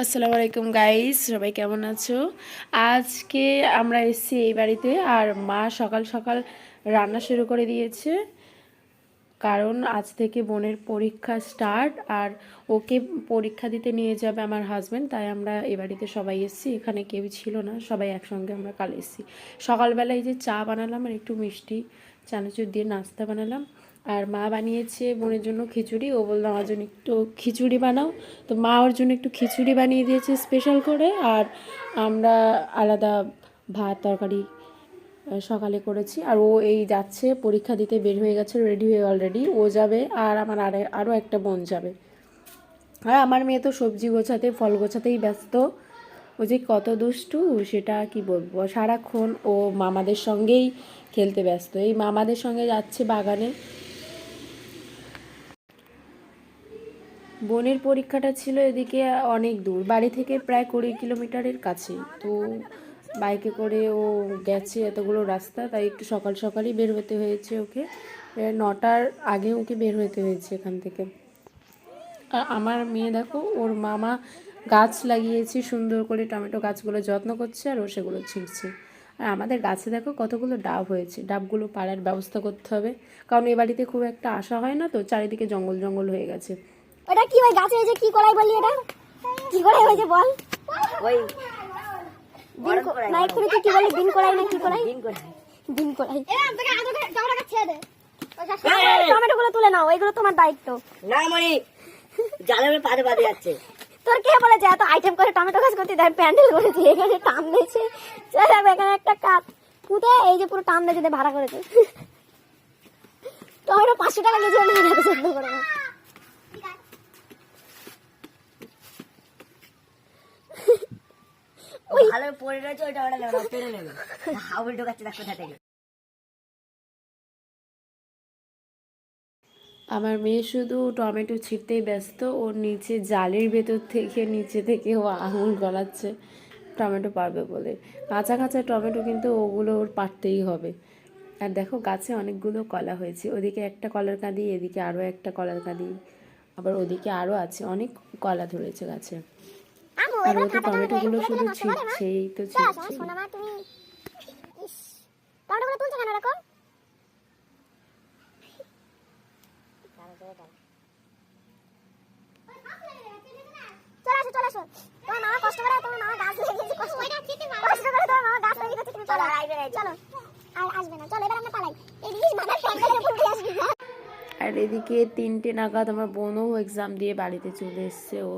আসসালামু আলাইকুম গাইস, সবাই কেমন আছো? আজকে আমরা এসেছি এই বাড়িতে, আর মা সকাল সকাল রান্না শুরু করে দিয়েছে। কারণ আজ থেকে বোনের পরীক্ষা স্টার্ট, আর ওকে পরীক্ষা দিতে নিয়ে যাবে আমার হাজব্যান্ড, তাই আমরা এ বাড়িতে সবাই এসেছি। এখানে কেউ ছিল না, সবাই একসঙ্গে আমরা কাল এসেছি। সকালবেলায় যে চা বানালাম আর একটু মিষ্টি চানাচুর দিয়ে নাস্তা বানালাম, আর মা বানিয়েছে বোনের জন্য খিচুড়ি। ও বললো আমার জন্য একটু খিচুড়ি বানাও, তো মা ওর জন্য একটু খিচুড়ি বানিয়ে দিয়েছে স্পেশাল করে। আর আমরা আলাদা ভাত তরকারি সকালে করেছি। আর ও এই যাচ্ছে পরীক্ষা দিতে, বের হয়ে গেছে, রেডি হয়ে অলরেডি ও যাবে, আর আমার আরও একটা বোন যাবে। আর আমার মেয়ে তো সবজি গোছাতে ফল গোছাতেই ব্যস্ত। ও যে কত দুষ্টু সেটা কি বলবো, সারাক্ষণ ও মামাদের সঙ্গেই খেলতে ব্যস্ত। এই মামাদের সঙ্গে যাচ্ছে বাগানে। বোনের পরীক্ষাটা ছিল এদিকে অনেক দূর, বাড়ি থেকে প্রায় 20 কিলোমিটারের কাছে। তো বাইকে করে ও গেছে এতগুলো রাস্তা, তাই একটু সকাল সকালই বের হতে হয়েছে ওকে। 9টার আগে ওকে বের হতে হয়েছে এখান থেকে। আর আমার মেয়ে দেখো, ওর মামা গাছ লাগিয়েছে সুন্দর করে, টমেটো গাছগুলো যত্ন করছে আর ও সেগুলো ছিঁড়ছে। আর আমাদের গাছে দেখো কতগুলো ডাব হয়েছে, ডাবগুলো পাড়ার ব্যবস্থা করতে হবে, কারণ এ বাড়িতে খুব একটা আসা হয় না, তো চারিদিকে জঙ্গল জঙ্গল হয়ে গেছে। ওটা কি ওই গাছে যে কি করাই বললি, এটা কি করাই হয়েছে বল? ওই নাই করে তুই কি বললি, বিন করাই না কি করাই? বিন করাই। টমেটো গুলো তুলে নাও, ওইগুলো তোমার দায়িত্ব। না মনি জালের পাদে পাদে যাচ্ছে। তোর কে বলেছে এত আইটেম করে টমেটো গাছ করতে? দেখ প্যান্ডেল করেছে, এখানে টান দিয়েছে, এখানে একটা কাপ পুঁতে এই যে পুরো টান দিয়েছে, ভাড়া করেছে। টমেটো 500 টাকা কেজি হলে যাবে সেদ্ধ করে না। ভালো পড়ে রয়েছে, ওইটা ওটা নেবে না, পেরে নেবে। হাউল ঢোকাচ্ছে দেখ কোথা থেকে। আমার মেয়ে শুধু টমেটো ছিঁড়তেই ব্যস্ত, ওর নিচে জালের ভেতর থেকে নিচে থেকে ও আঙুল গলাচ্ছে টমেটো পারবে বলে। কাঁচা কাঁচা টমেটো কিন্তু ওগুলো ওর পারতেই হবে। আর দেখো গাছে অনেকগুলো কলা হয়েছে, ওদিকে একটা কলার কাঁদি, এদিকে আরও একটা কলার কাঁদি, আবার ওদিকে আরও আছে, অনেক কলা ধরেছে গাছে। আর ও তো টমেটোগুলো শুধু ছিঁড়ছেই তো ছিঁড়ছে। তুমি টমেটো গুলো তুলছো কেন এরকম? চলে আসো। তোমার মামা কষ্ট করে, তোমার মামা গাছ লাগিয়েছে, কষ্ট করে তোমার মামা গাছ লাগিয়েছে। তুমি চলো, চলো আর আসবে না, চলো এবার আমরা পালাই। এই জিনিস মাথার প্যান্ডেলের উপর উঠে আসবে। আর এদিকে 3টে নাগাদ আমার বোনও এক্সাম দিয়ে বাড়িতে চলে এসছে। ও